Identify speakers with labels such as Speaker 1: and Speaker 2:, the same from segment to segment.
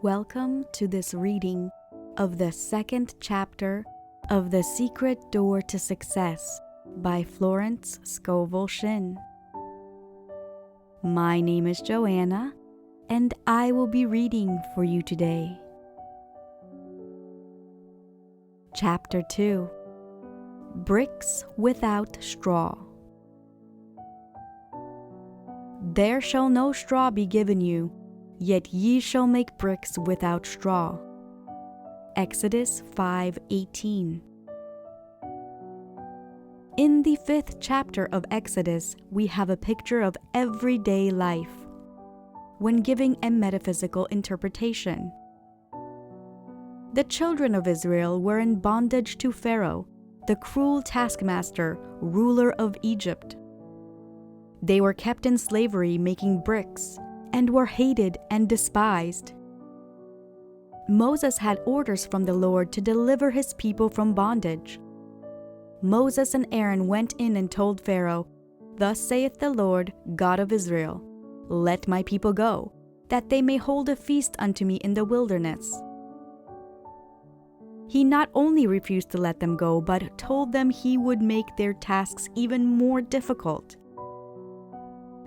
Speaker 1: Welcome to this reading of the second chapter of The Secret Door to Success by Florence Scovel Shinn. My name is Joanna, and I will be reading for you today. Chapter 2: Bricks Without Straw. There shall no straw be given you, yet ye shall make bricks without straw. Exodus 5:18. In the 5th chapter of Exodus, we have a picture of everyday life when giving a metaphysical interpretation. The children of Israel were in bondage to Pharaoh, the cruel taskmaster, ruler of Egypt. They were kept in slavery making bricks and were hated and despised. Moses had orders from the Lord to deliver his people from bondage. Moses and Aaron went in and told Pharaoh, "Thus saith the Lord, God of Israel, let my people go, that they may hold a feast unto me in the wilderness." He not only refused to let them go, but told them he would make their tasks even more difficult.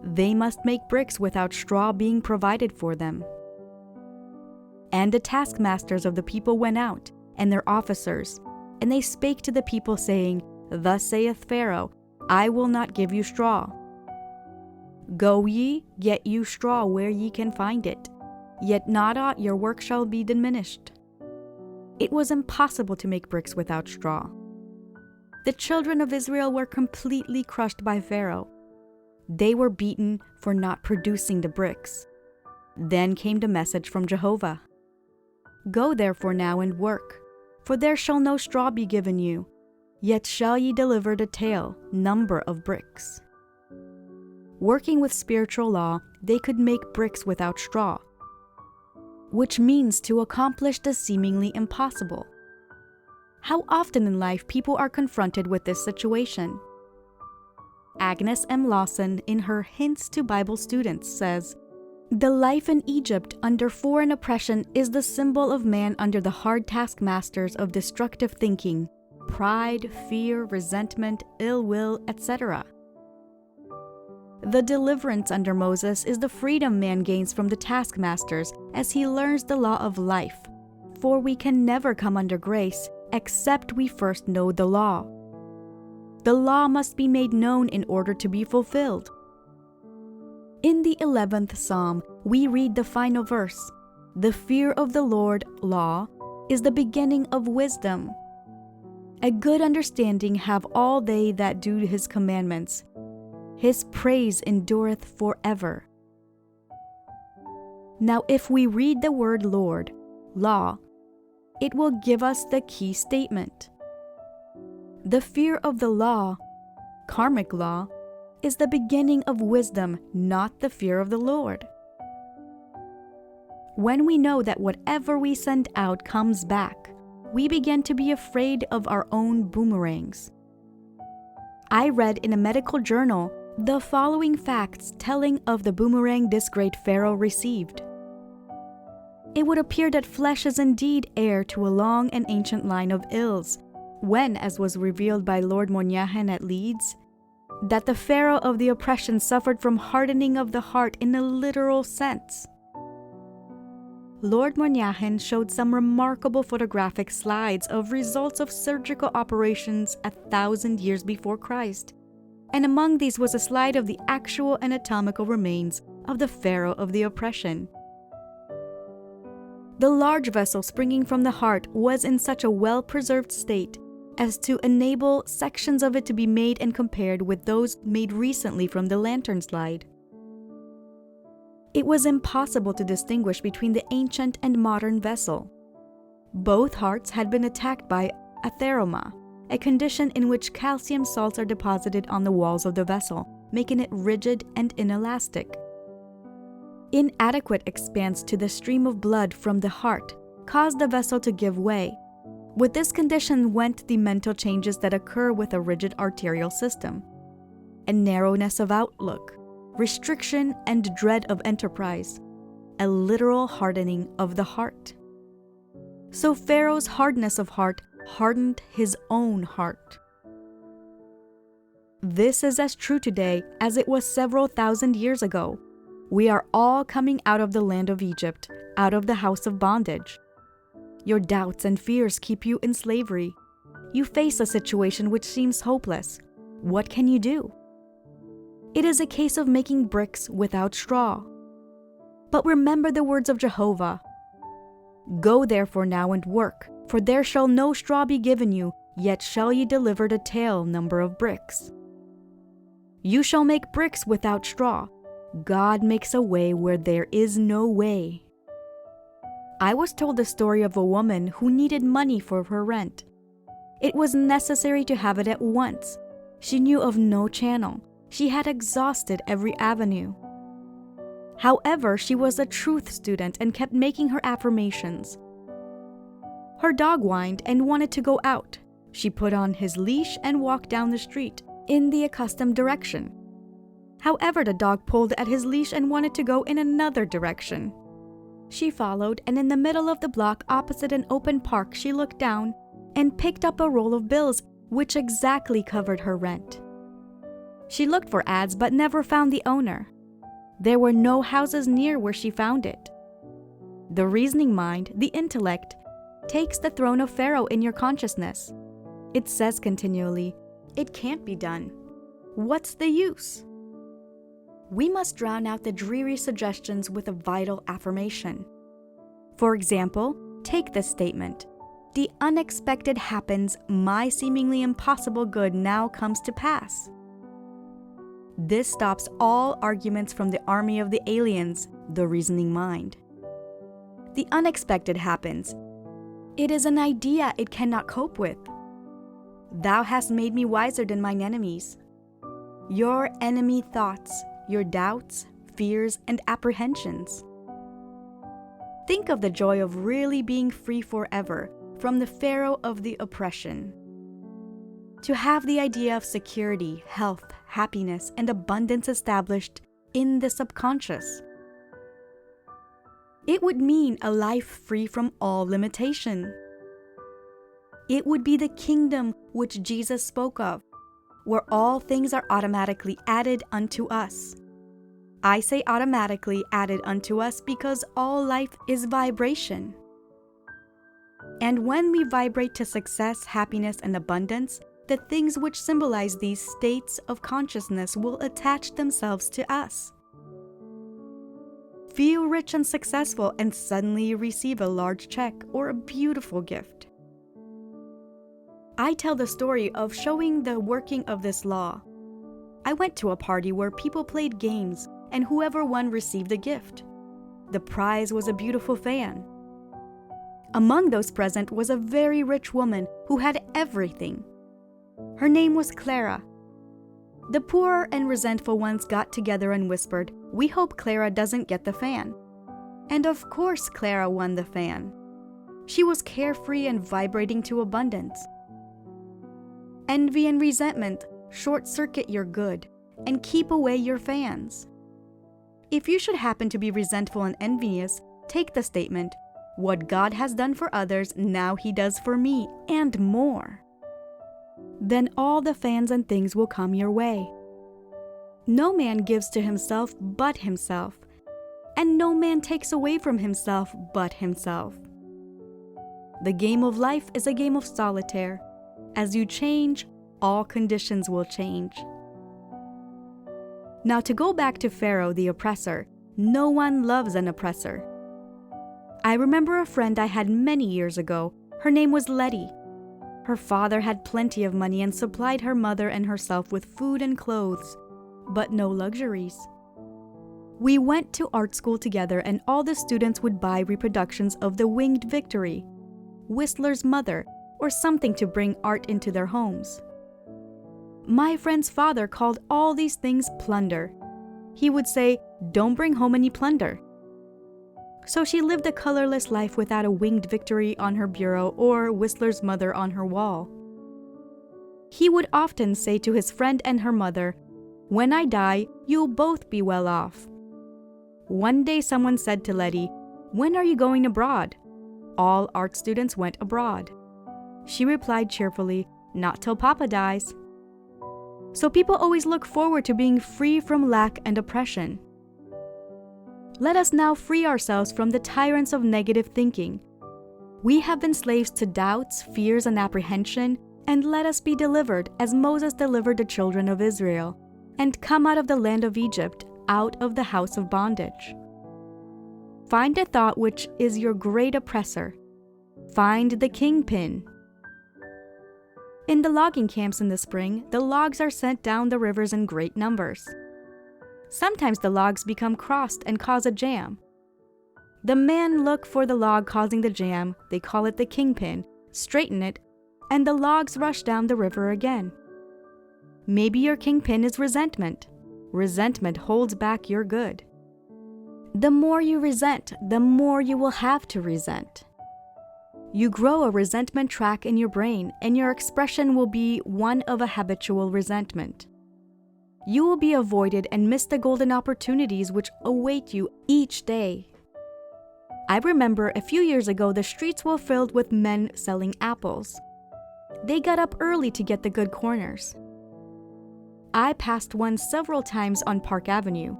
Speaker 1: They must make bricks without straw being provided for them. And the taskmasters of the people went out, and their officers, and they spake to the people, saying, "Thus saith Pharaoh, I will not give you straw. Go ye, get you straw where ye can find it, yet not aught your work shall be diminished." It was impossible to make bricks without straw. The children of Israel were completely crushed by Pharaoh. They were beaten for not producing the bricks. Then came the message from Jehovah. "Go therefore now and work, for there shall no straw be given you, yet shall ye deliver the tale, number of bricks." Working with spiritual law, they could make bricks without straw, which means to accomplish the seemingly impossible. How often in life people are confronted with this situation? Agnes M. Lawson, in her Hints to Bible Students, says, "The life in Egypt under foreign oppression is the symbol of man under the hard taskmasters of destructive thinking, pride, fear, resentment, ill will, etc. The deliverance under Moses is the freedom man gains from the taskmasters as he learns the law of life, for we can never come under grace except we first know the law. The law must be made known in order to be fulfilled." In the 11th Psalm, we read the final verse, "The fear of the Lord, law, is the beginning of wisdom. A good understanding have all they that do his commandments. His praise endureth forever." Now, if we read the word Lord, law, it will give us the key statement. The fear of the law, karmic law, is the beginning of wisdom, not the fear of the Lord. When we know that whatever we send out comes back, we begin to be afraid of our own boomerangs. I read in a medical journal the following facts telling of the boomerang this great Pharaoh received. It would appear that flesh is indeed heir to a long and ancient line of ills, when, as was revealed by Lord Monyahan at Leeds, that the Pharaoh of the oppression suffered from hardening of the heart in a literal sense. Lord Monyahan showed some remarkable photographic slides of results of surgical operations 1,000 years before Christ, and among these was a slide of the actual anatomical remains of the Pharaoh of the oppression. The large vessel springing from the heart was in such a well-preserved state as to enable sections of it to be made and compared with those made recently from the lantern slide. It was impossible to distinguish between the ancient and modern vessel. Both hearts had been attacked by atheroma, a condition in which calcium salts are deposited on the walls of the vessel, making it rigid and inelastic. Inadequate expanse to the stream of blood from the heart caused the vessel to give way. With this condition went the mental changes that occur with a rigid arterial system: a narrowness of outlook, restriction and dread of enterprise, a literal hardening of the heart. So Pharaoh's hardness of heart hardened his own heart. This is as true today as it was several thousand years ago. We are all coming out of the land of Egypt, out of the house of bondage. Your doubts and fears keep you in slavery. You face a situation which seems hopeless. What can you do? It is a case of making bricks without straw. But remember the words of Jehovah. Go therefore now and work, for there shall no straw be given you, yet shall ye deliver the tale number of bricks. You shall make bricks without straw. God makes a way where there is no way. I was told the story of a woman who needed money for her rent. It was necessary to have it at once. She knew of no channel. She had exhausted every avenue. However, she was a truth student and kept making her affirmations. Her dog whined and wanted to go out. She put on his leash and walked down the street in the accustomed direction. However, the dog pulled at his leash and wanted to go in another direction. She followed, and in the middle of the block opposite an open park, she looked down and picked up a roll of bills which exactly covered her rent. She looked for ads but never found the owner. There were no houses near where she found it. The reasoning mind, the intellect, takes the throne of Pharaoh in your consciousness. It says continually, "It can't be done. What's the use?" We must drown out the dreary suggestions with a vital affirmation. For example, take this statement, "The unexpected happens, my seemingly impossible good now comes to pass." This stops all arguments from the army of the aliens, the reasoning mind. The unexpected happens. It is an idea it cannot cope with. Thou hast made me wiser than mine enemies. Your enemy thoughts, your doubts, fears, and apprehensions. Think of the joy of really being free forever from the Pharaoh of the oppression. To have the idea of security, health, happiness, and abundance established in the subconscious. It would mean a life free from all limitation. It would be the kingdom which Jesus spoke of, where all things are automatically added unto us. I say automatically added unto us because all life is vibration. And when we vibrate to success, happiness, and abundance, the things which symbolize these states of consciousness will attach themselves to us. Feel rich and successful, and suddenly you receive a large check or a beautiful gift. I tell the story of showing the working of this law. I went to a party where people played games, and whoever won received a gift. The prize was a beautiful fan. Among those present was a very rich woman who had everything. Her name was Clara. The poorer and resentful ones got together and whispered, "We hope Clara doesn't get the fan." And of course Clara won the fan. She was carefree and vibrating to abundance. Envy and resentment short-circuit your good and keep away your fans. If you should happen to be resentful and envious, take the statement, "What God has done for others, now He does for me, and more." Then all the fans and things will come your way. No man gives to himself but himself, and no man takes away from himself but himself. The game of life is a game of solitaire. As you change, all conditions will change. Now to go back to Pharaoh the oppressor, no one loves an oppressor. I remember a friend I had many years ago. Her name was Letty. Her father had plenty of money and supplied her mother and herself with food and clothes, but no luxuries. We went to art school together, and all the students would buy reproductions of The Winged Victory, Whistler's Mother, or something to bring art into their homes. My friend's father called all these things plunder. He would say, "Don't bring home any plunder." So she lived a colorless life without a Winged Victory on her bureau or Whistler's Mother on her wall. He would often say to his friend and her mother, "When I die, you'll both be well off." One day someone said to Letty, "When are you going abroad?" All art students went abroad. She replied cheerfully, "Not till Papa dies." So people always look forward to being free from lack and oppression. Let us now free ourselves from the tyrants of negative thinking. We have been slaves to doubts, fears, and apprehension, and let us be delivered as Moses delivered the children of Israel, and come out of the land of Egypt, out of the house of bondage. Find a thought which is your great oppressor. Find the kingpin. In the logging camps in the spring, the logs are sent down the rivers in great numbers. Sometimes the logs become crossed and cause a jam. The men look for the log causing the jam, they call it the kingpin, straighten it, and the logs rush down the river again. Maybe your kingpin is resentment. Resentment holds back your good. The more you resent, the more you will have to resent. You grow a resentment track in your brain, and your expression will be one of a habitual resentment. You will be avoided and miss the golden opportunities which await you each day. I remember a few years ago the streets were filled with men selling apples. They got up early to get the good corners. I passed one several times on Park Avenue.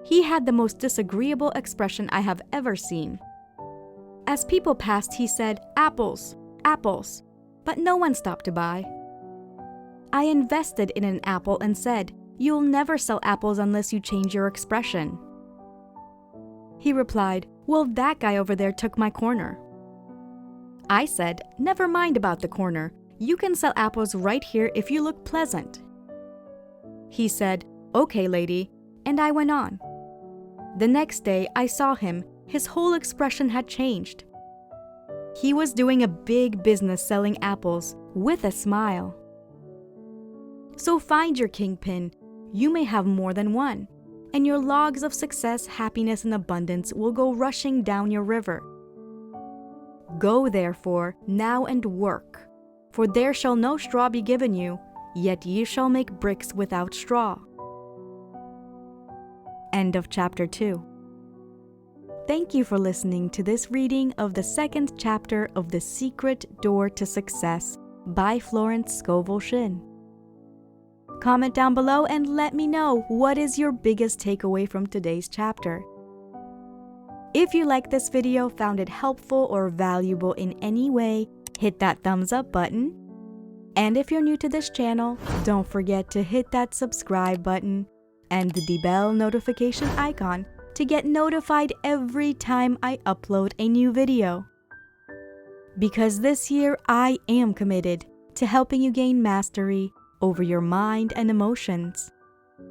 Speaker 1: He had the most disagreeable expression I have ever seen. As people passed, he said, "Apples, apples," but no one stopped to buy. I invested in an apple and said, "You'll never sell apples unless you change your expression." He replied, "Well, that guy over there took my corner." I said, "Never mind about the corner. You can sell apples right here if you look pleasant." He said, "Okay, lady," and I went on. The next day I saw him. His whole expression had changed. He was doing a big business selling apples with a smile. So find your kingpin. You may have more than one, and your logs of success, happiness, and abundance will go rushing down your river. Go, therefore, now and work, for there shall no straw be given you, yet ye shall make bricks without straw. End of chapter 2. Thank you for listening to this reading of the second chapter of The Secret Door to Success by Florence Scovel Shinn. Comment down below and let me know what is your biggest takeaway from today's chapter. If you liked this video, found it helpful or valuable in any way, hit that thumbs up button. And if you're new to this channel, don't forget to hit that subscribe button and the bell notification icon to get notified every time I upload a new video. Because this year I am committed to helping you gain mastery over your mind and emotions.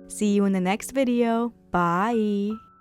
Speaker 1: See you in the next video. Bye!